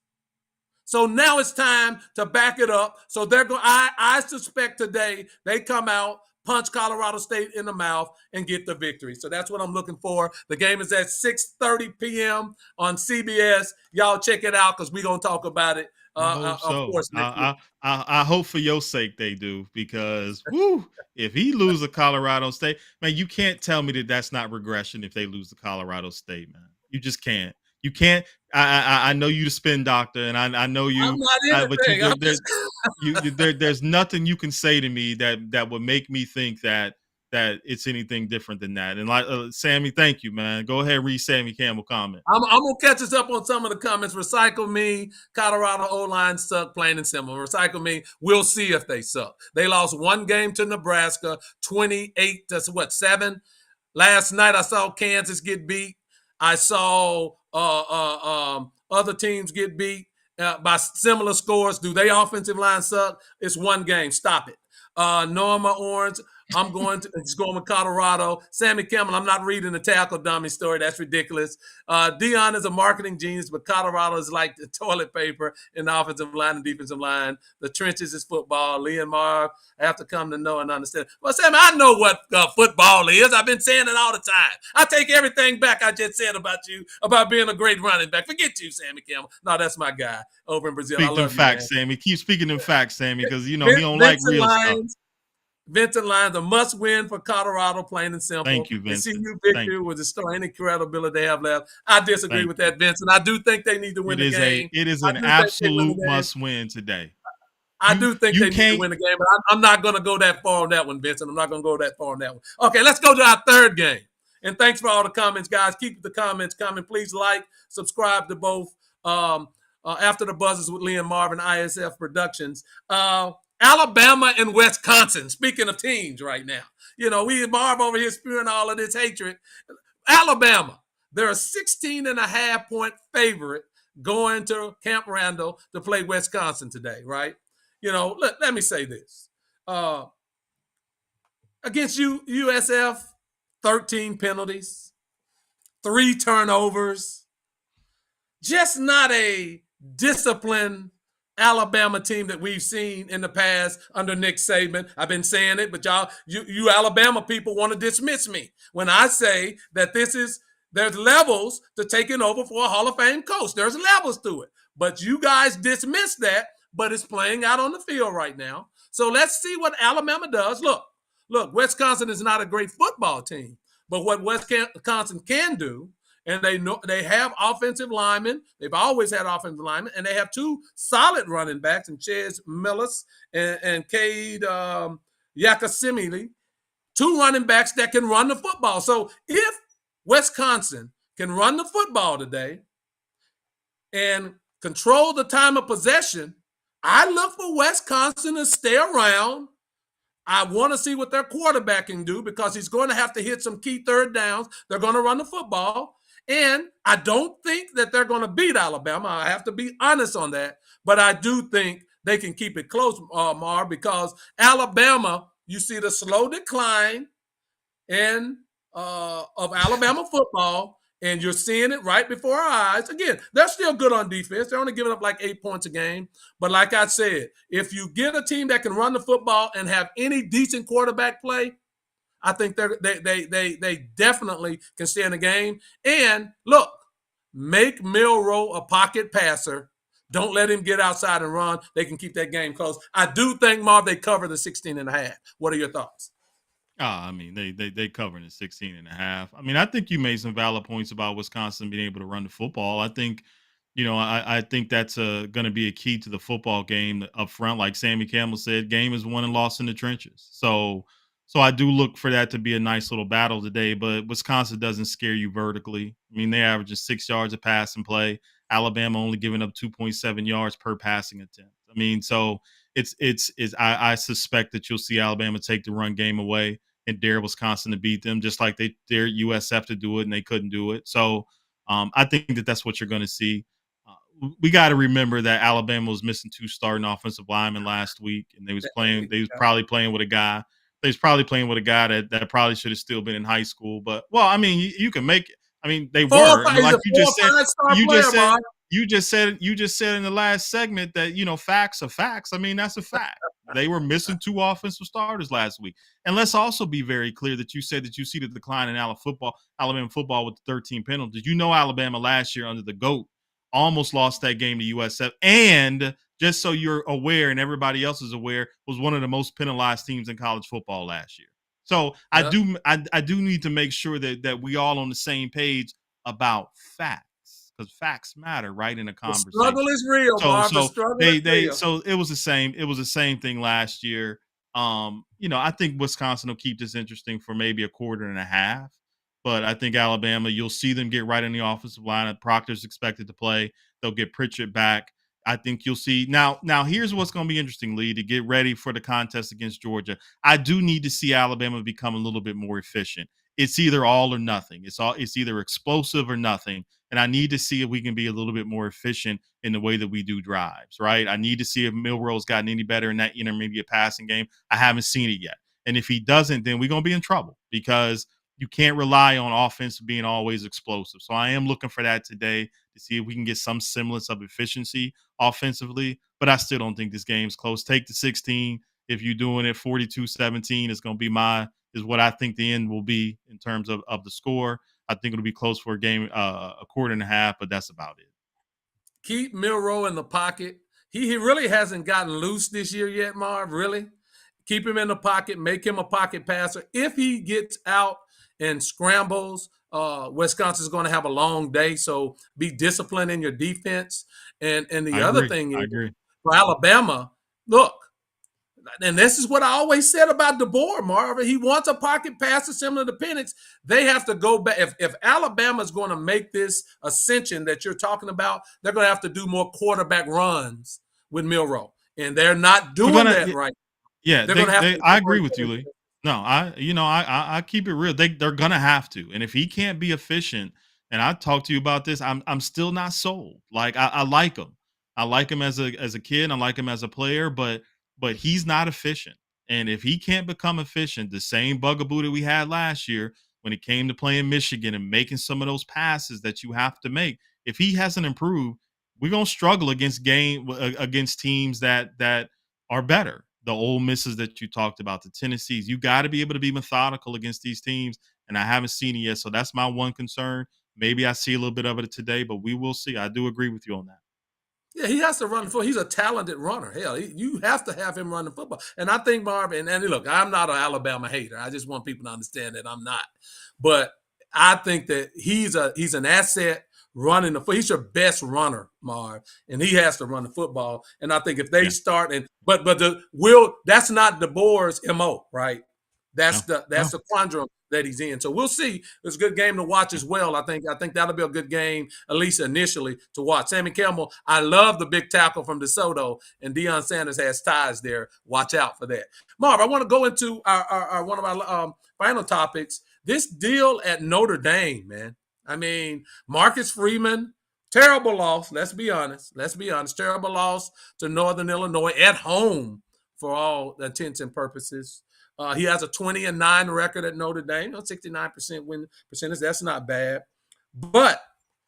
So now it's time to back it up. So they're going. I suspect today they come out, punch Colorado State in the mouth, and get the victory. So that's what I'm looking for. The game is at 6:30 p.m. on CBS. Y'all check it out because we're gonna talk about it. I hope Of so. course, next week. I hope for your sake they do, because whoo, if he loses Colorado State, man, you can't tell me that that's not regression if they lose to Colorado State, man. You just can't. You can't. I know you the spin doctor, and I know I'm you. not But anything. I'm just. there's nothing you can say to me that would make me think that it's anything different than that. And like Sammy, thank you, man. Go ahead, read Sammy Campbell comment. I'm gonna catch us up on some of the comments. Recycle me. Colorado O-line suck, plain and simple. Recycle me. We'll see if they suck. They lost one game to Nebraska, 28 to 7. Last night I saw Kansas get beat. I saw other teams get beat by similar scores. Do they offensive line suck? It's one game. Stop it. Norma Orange, I'm going with Colorado. Sammy Campbell, I'm not reading the tackle dummy story. That's ridiculous. Dion is a marketing genius, but Colorado is like the toilet paper in the offensive line and defensive line. The trenches is football. Lee and Marv, I have to come to know and understand. Well, Sammy, I know what football is. I've been saying it all the time. I take everything back I just said about you, about being a great running back. Forget you, Sammy Campbell. No, that's my guy over in Brazil. Speak them facts, Sammy. Keep speaking them facts, Sammy, because he don't like real stuff. Vincent Lyons, a must-win for Colorado, plain and simple. Thank you, Vincent. The CU victory will destroy any credibility they have left. I disagree with that, Vincent. I do think they need to win the game. It is an absolute must-win today. I do think they need to win the game, but I'm not going to go that far on that one, Vincent. I'm not going to go that far on that one. Okay, let's go to our third game. And thanks for all the comments, guys. Keep the comments coming. Please like, subscribe to both After the Buzzers with Lee and Marvin, ISF Productions. Alabama and Wisconsin. Speaking of teams right now, we Marv over here spewing all of this hatred. Alabama, they're a 16.5-point favorite going to Camp Randall to play Wisconsin today, right? Let me say this. Against USF, 13 penalties, 3 turnovers. Just not a disciplined Alabama team that we've seen in the past under Nick Saban. I've been saying it, but you Alabama people want to dismiss me when I say that there's levels to taking over for a Hall of Fame coach. There's levels to it. But you guys dismiss that, but it's playing out on the field right now. So let's see what Alabama does. Look, Wisconsin is not a great football team, but what Wisconsin can do, and they have offensive linemen. They've always had offensive linemen, and they have 2 solid running backs, and Ches Millis and Cade Yakasimili, 2 running backs that can run the football. So if Wisconsin can run the football today and control the time of possession, I look for Wisconsin to stay around. I want to see what their quarterback can do because he's going to have to hit some key third downs. They're going to run the football. And I don't think that they're going to beat Alabama. I have to be honest on that. But I do think they can keep it close, Mar, because Alabama, you see the slow decline of Alabama football, and you're seeing it right before our eyes. Again, they're still good on defense. They're only giving up like 8 points a game. But like I said, if you get a team that can run the football and have any decent quarterback play, I think they definitely can stay in the game. And look, make Milroe a pocket passer. Don't let him get outside and run. They can keep that game close. I do think, Marv, they cover the 16.5. What are your thoughts? I mean, they covering the 16.5. I mean, I think you made some valid points about Wisconsin being able to run the football. I think, I think that's going to be a key to the football game up front. Like Sammy Campbell said, game is won and lost in the trenches. So I do look for that to be a nice little battle today, but Wisconsin doesn't scare you vertically. I mean, they average 6 yards a pass and play. Alabama only giving up 2.7 yards per passing attempt. I mean, so I suspect that you'll see Alabama take the run game away and dare Wisconsin to beat them, just like they dared USF to do it and they couldn't do it. So I think that's what you're going to see. We got to remember that Alabama was missing 2 starting offensive linemen last week, and they was probably playing with a guy. They was probably playing with a guy that probably should have still been in high school. But well, I mean, you can make it. I mean, they were. I mean, like you just said, you just said in the last segment that facts are facts. I mean, that's a fact. They were missing 2 offensive starters last week. And let's also be very clear that you said that you see the decline in Alabama football with the 13 penalties. You know, Alabama last year under the GOAT almost lost that game to USF. And just so you're aware and everybody else is aware, was one of the most penalized teams in college football last year. So I do need to make sure that we all on the same page about facts, because facts matter, right, in a conversation. The struggle is real, Marv. The struggle is real. So it was the same thing last year. I think Wisconsin will keep this interesting for maybe a quarter and a half. But I think Alabama, you'll see them get right in the offensive line. Proctor's expected to play. They'll get Pritchett back. I think you'll see. Now here's what's going to be interesting, Lee, to get ready for the contest against Georgia. I do need to see Alabama become a little bit more efficient. It's either all or nothing. It's either explosive or nothing. And I need to see if we can be a little bit more efficient in the way that we do drives, right? I need to see if Milroe's gotten any better in that intermediate passing game. I haven't seen it yet. And if he doesn't, then we're going to be in trouble, because you can't rely on offense being always explosive. So I am looking for that today to see if we can get some semblance of efficiency offensively, but I still don't think this game's close. Take the 16. If you're doing it 42-17, it's going to be is what I think the end will be in terms of the score. I think it'll be close for a game, a quarter and a half, but that's about it. Keep Milroe in the pocket. He really hasn't gotten loose this year yet, Marv, really. Keep him in the pocket, make him a pocket passer. If he gets out and scrambles, Wisconsin's going to have a long day, so be disciplined in your defense. And the other thing is, for Alabama, look, and this is what I always said about DeBoer, Marvin. He wants a pocket passer similar to Penix. They have to go back. If Alabama's going to make this ascension that you're talking about, they're going to have to do more quarterback runs with Milroe, and they're not doing that right. Yeah, I agree with you, Lee. No, I keep it real. They're gonna have to, and if he can't be efficient, and I talked to you about this, I'm still not sold. Like I like him. I like him as a kid. I like him as a player, but he's not efficient. And if he can't become efficient, the same bugaboo that we had last year when it came to playing Michigan and making some of those passes that you have to make, if he hasn't improved, we're gonna struggle against teams that are better. The Ole Misses that you talked about, the Tennessees. You got to be able to be methodical against these teams, and I haven't seen it yet. So that's my one concern. Maybe I see a little bit of it today, but we will see. I do agree with you on that. Yeah, he has to run the football. He's a talented runner. Hell, you have to have him run the football. And I think, Marvin, and look, I'm not an Alabama hater. I just want people to understand that I'm not. But I think that he's an asset running the football. He's your best runner, Marv, and he has to run the football. And I think if they start but that's not DeBoer's MO, right? That's the quandrum that he's in. So we'll see. It's a good game to watch as well. I think that'll be a good game, at least initially, to watch. Sammy Campbell, I love the big tackle from DeSoto, and Deion Sanders has ties there. Watch out for that. Marv, I want to go into our one of our final topics. This deal at Notre Dame, man. I mean, Marcus Freeman, terrible loss. Let's be honest. Terrible loss to Northern Illinois at home for all intents and purposes. He has a 20-9 record at Notre Dame, 69% win percentage. That's not bad. But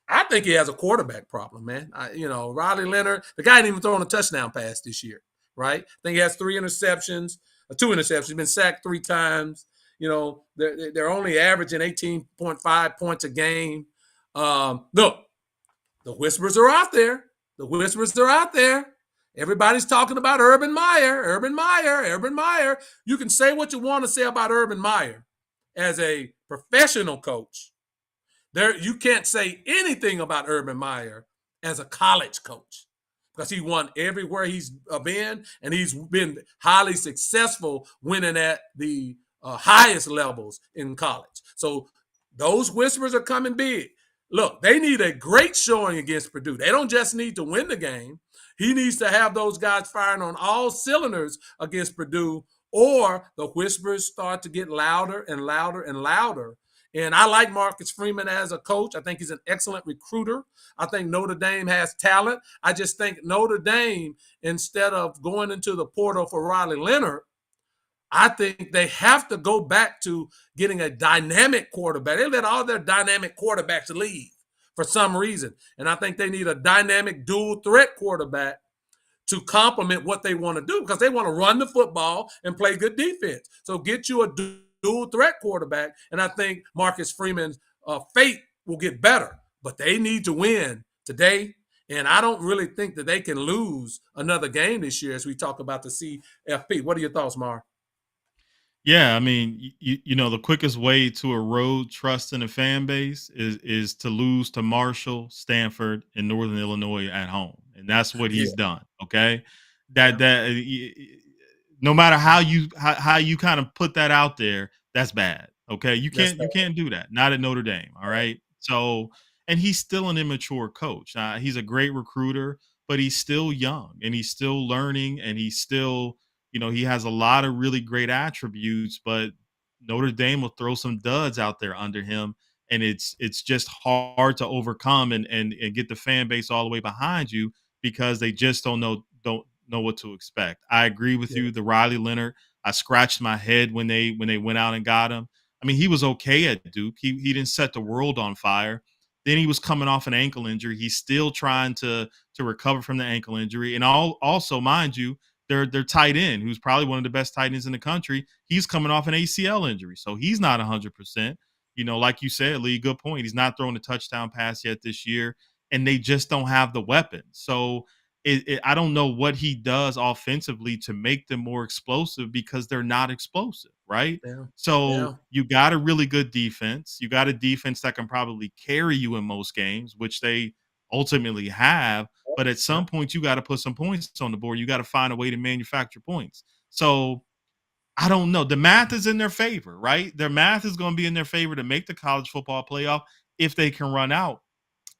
I think he has a quarterback problem, man. Riley Leonard, the guy ain't even thrown a touchdown pass this year, right? I think he has 2 interceptions. He's been sacked 3 times. They're only averaging 18.5 points a game. Look, the whispers are out there. Everybody's talking about Urban Meyer. You can say what you want to say about Urban Meyer as a professional coach. You can't say anything about Urban Meyer as a college coach, because he won everywhere he's been, and he's been highly successful winning at the highest levels in college. So those whispers are coming big. Look, they need a great showing against Purdue. They don't just need to win the game. He needs to have those guys firing on all cylinders against Purdue, or the whispers start to get louder and louder and louder. And I like Marcus Freeman as a coach. I think he's an excellent recruiter. I think Notre Dame has talent. I just think Notre Dame, instead of going into the portal for Riley Leonard, I think they have to go back to getting a dynamic quarterback. They let all their dynamic quarterbacks leave for some reason. And I think they need a dynamic dual threat quarterback to complement what they want to do, because they want to run the football and play good defense. So get you a dual threat quarterback, and I think Marcus Freeman's fate will get better. But they need to win today, and I don't really think that they can lose another game this year as we talk about the CFP. What are your thoughts, Mar? Yeah, I mean, the quickest way to erode trust in a fan base is to lose to Marshall, Stanford, and Northern Illinois at home, and that's what Yeah. he's done. Okay, Yeah. no matter how you kind of put that out there, that's bad. Okay, you That's can't do that. Not at Notre Dame. All right. So, and he's still an immature coach. He's a great recruiter, but he's still young and he's still learning, and he's still, he has a lot of really great attributes, but Notre Dame will throw some duds out there under him, and it's just hard to overcome and get the fan base all the way behind you because they just don't know what to expect. I agree with you. The Riley Leonard, I scratched my head when they went out and got him. I mean, he was okay at Duke. He didn't set the world on fire. Then he was coming off an ankle injury. He's still trying to recover from the ankle injury. And also, mind you, their tight end, who's probably one of the best tight ends in the country, he's coming off an ACL injury. So he's not 100%. Like you said, Lee, good point. He's not throwing a touchdown pass yet this year, and they just don't have the weapons. So I don't know what he does offensively to make them more explosive because they're not explosive, right? Yeah. So you got a really good defense. You got a defense that can probably carry you in most games, which they ultimately have. But at some point, you got to put some points on the board. You got to find a way to manufacture points. So I don't know. The math is in their favor, right? Their math is going to be in their favor to make the college football playoff if they can run out.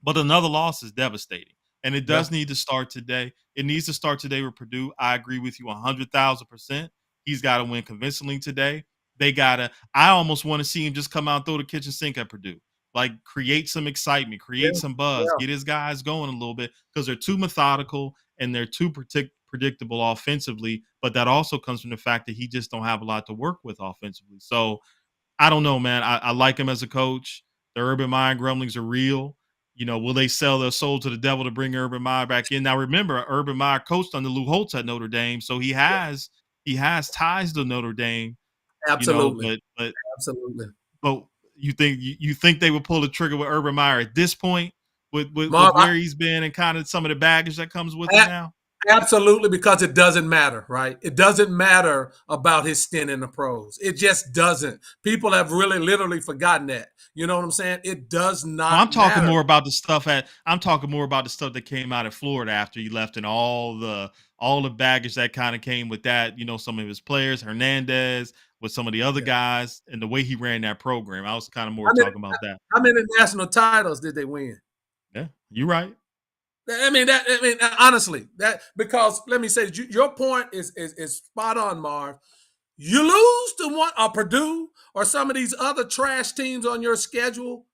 But another loss is devastating. And it does need to start today. It needs to start today with Purdue. I agree with you 100,000%. He's got to win convincingly today. I almost want to see him just come out and throw the kitchen sink at Purdue. Like, create some excitement, create some buzz, get his guys going a little bit, because they're too methodical and they're too predictable offensively. But that also comes from the fact that he just don't have a lot to work with offensively. So I don't know, man. I like him as a coach. The Urban Meyer grumblings are real. Will they sell their soul to the devil to bring Urban Meyer back in? Now, remember, Urban Meyer coached under Lou Holtz at Notre Dame, so he has ties to Notre Dame. Absolutely. But Absolutely. But you think they would pull the trigger with Urban Meyer at this point with Marv, where he's been and kind of some of the baggage that comes with him now? Absolutely, because it doesn't matter, right? It doesn't matter about his stint in the pros. It just doesn't. People have really literally forgotten that. You know what I'm saying? It does not I'm talking matter. more about the stuff that came out of Florida after he left, and all the baggage that kind of came with that. Some of his players, Hernandez, with some of the other guys, and the way he ran that program. I was kind of more talking about that. How many national titles did they win? Yeah, you're right. Honestly, because let me say, your point is spot on, Marv. You lose to one or Purdue or some of these other trash teams on your schedule,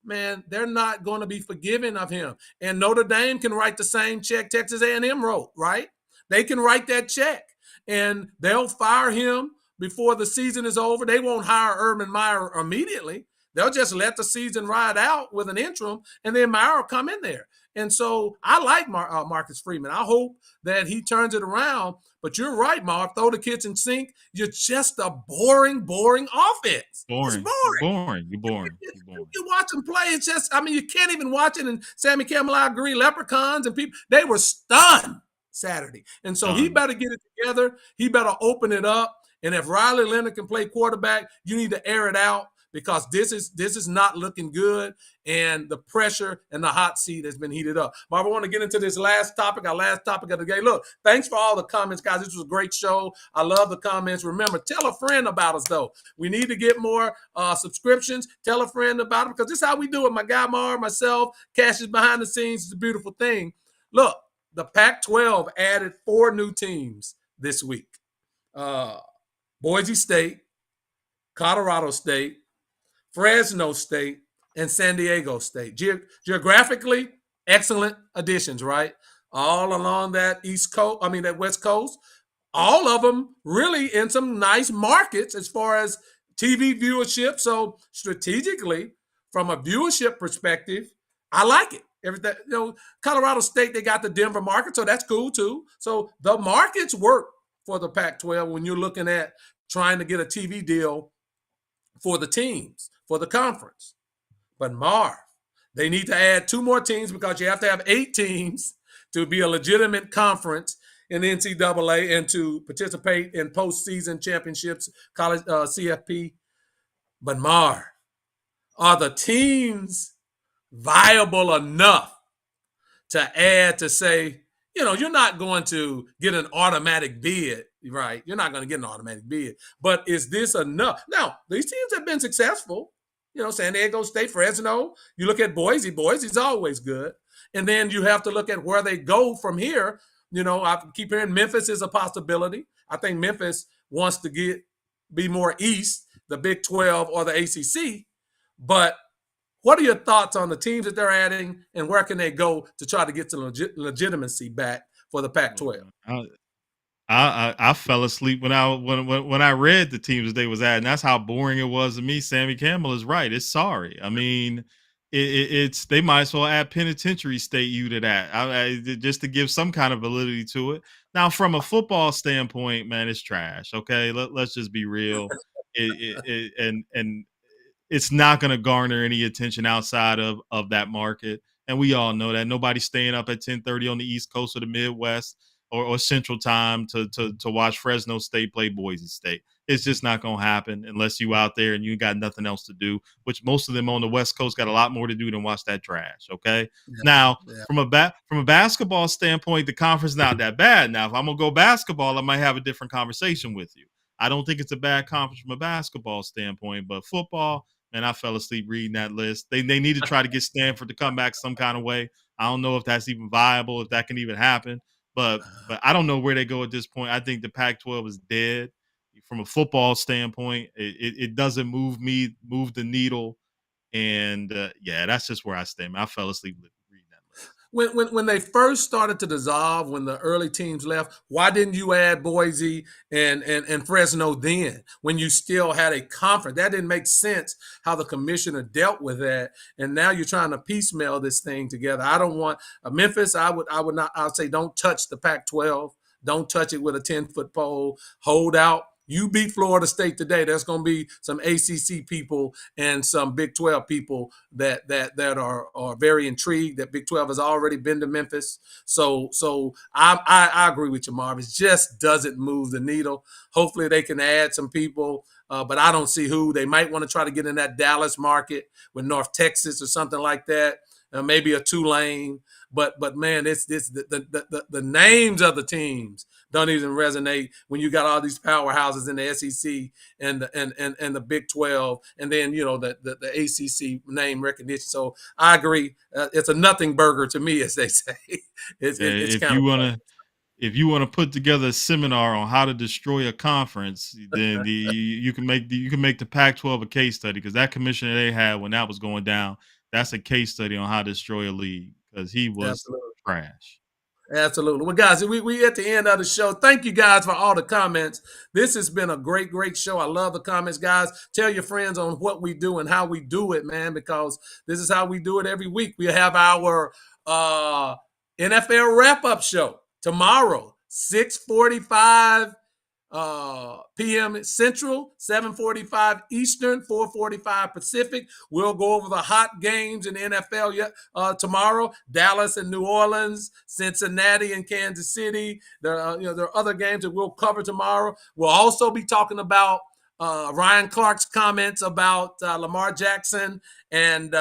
man, they're not going to be forgiving of him. And Notre Dame can write the same check Texas A&M wrote, right? They can write that check, and they'll fire him before the season is over. They won't hire Urban Meyer immediately. They'll just let the season ride out with an interim, and then Meyer will come in there. And so I like Marcus Freeman. I hope that he turns it around. But you're right, Mark. Throw the kitchen sink. You're just a boring offense. Boring. It's boring. You're boring. You watch them play. It's just, you can't even watch it. And Sammy Campbell, I agree, Leprechauns and people, they were stunned Saturday. And so he better get it together. He better open it up. And if Riley Leonard can play quarterback, you need to air it out, because this is not looking good, and the pressure and the hot seat has been heated up. Marv, I want to get into this last topic, our last topic of the day. Look, thanks for all the comments, guys. This was a great show. I love the comments. Remember, tell a friend about us, though. We need to get more subscriptions. Tell a friend about it, because this is how we do it. My guy Marv, myself, Cash is behind the scenes. It's a beautiful thing. Look, the Pac-12 added 4 new teams this week. Boise State, Colorado State, Fresno State, and San Diego State. Geographically, excellent additions, right? All along that East Coast, that West Coast. All of them really in some nice markets as far as TV viewership. So strategically, from a viewership perspective, I like it. Everything, Colorado State, they got the Denver market, so that's cool too. So the markets work for the Pac-12 when you're looking at trying to get a TV deal for the teams, for the conference. But Marv, they need to add 2 more teams because you have to have 8 teams to be a legitimate conference in the NCAA and to participate in postseason championships, college CFP. But Marv, are the teams viable enough to add to say, you're not going to get an automatic bid, right? You're not going to get an automatic bid. But is this enough? Now, these teams have been successful. San Diego State, Fresno. You look at Boise. Boise's always good. And then you have to look at where they go from here. I keep hearing Memphis is a possibility. I think Memphis wants to be more east, the Big 12 or the ACC. But what are your thoughts on the teams that they're adding, and where can they go to try to get some legitimacy back for the Pac-12? I fell asleep when I read the teams that they was adding. That's how boring it was to me. Sammy Campbell is right. It's sorry. I mean, it's they might as well add Penitentiary State U to that, just to give some kind of validity to it. Now, from a football standpoint, man, it's trash. Okay, let's just be real. And it's not going to garner any attention outside of that market. And we all know that nobody's staying up at 10:30 on the East Coast or the Midwest or Central Time to watch Fresno State play Boise State. It's just not going to happen unless you out there and you got nothing else to do, which most of them on the West Coast got a lot more to do than watch that trash. Okay. Yeah. Now, from a basketball standpoint, the conference is not that bad. Now, if I'm going to go basketball, I might have a different conversation with you. I don't think it's a bad conference from a basketball standpoint, but football, man, I fell asleep reading that list. They need to try to get Stanford to come back some kind of way. I don't know if that's even viable, if that can even happen. But I don't know where they go at this point. I think the Pac-12 is dead from a football standpoint. It doesn't move the needle, and that's just where I stand. I fell asleep reading that list. When they first started to dissolve, when the early teams left, why didn't you add Boise and Fresno then when you still had a conference? That didn't make sense how the commissioner dealt with that. And now you're trying to piecemeal this thing together. I don't want Memphis. I would say don't touch the Pac-12. Don't touch it with a 10-foot pole. Hold out. You beat Florida State today. There's going to be some ACC people and some Big 12 people that are very intrigued that Big 12 has already been to Memphis. So I agree with you, Marv. It just doesn't move the needle. Hopefully they can add some people, but I don't see who. They might want to try to get in that Dallas market with North Texas or something like that. Maybe a Tulane. But man, it's the names of the teams don't even resonate when you got all these powerhouses in the SEC and the Big 12, and then the ACC name recognition. So I agree. It's a nothing burger to me, as they say. If you want to put together a seminar on how to destroy a conference, then you can make the Pac-12 a case study, because that commissioner they had when that was going down, that's a case study on how to destroy a league, because he was trash. Absolutely. Well, guys, we at the end of the show. Thank you guys for all the comments. This has been a great, great show. I love the comments, guys. Tell your friends on what we do and how we do it, man, because this is how we do it every week. We have our NFL wrap-up show tomorrow, 6:45 p.m. Central, 7:45 Eastern, 4:45 Pacific. We'll go over the hot games in the NFL tomorrow. Dallas and New Orleans, Cincinnati and Kansas City. There are other games that we'll cover tomorrow. We'll also be talking about Ryan Clark's comments about Lamar Jackson and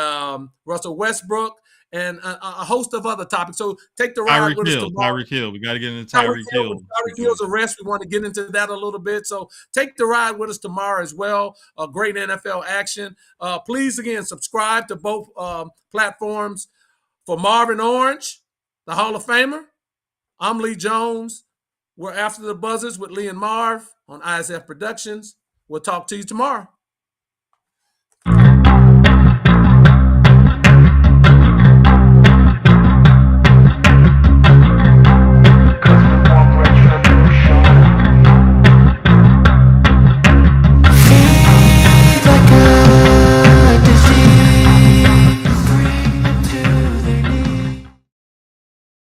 Russell Westbrook, and a host of other topics. So take the ride with us tomorrow. Tyreek Hill. We got to get into Tyreek Hill. Tyreek Hill's arrest. We want to get into that a little bit. So take the ride with us tomorrow as well. Great NFL action. Please, again, subscribe to both platforms. For Marvin Orange, the Hall of Famer, I'm Lee Jones. We're After the Buzzers with Lee and Marv on ISF Productions. We'll talk to you tomorrow.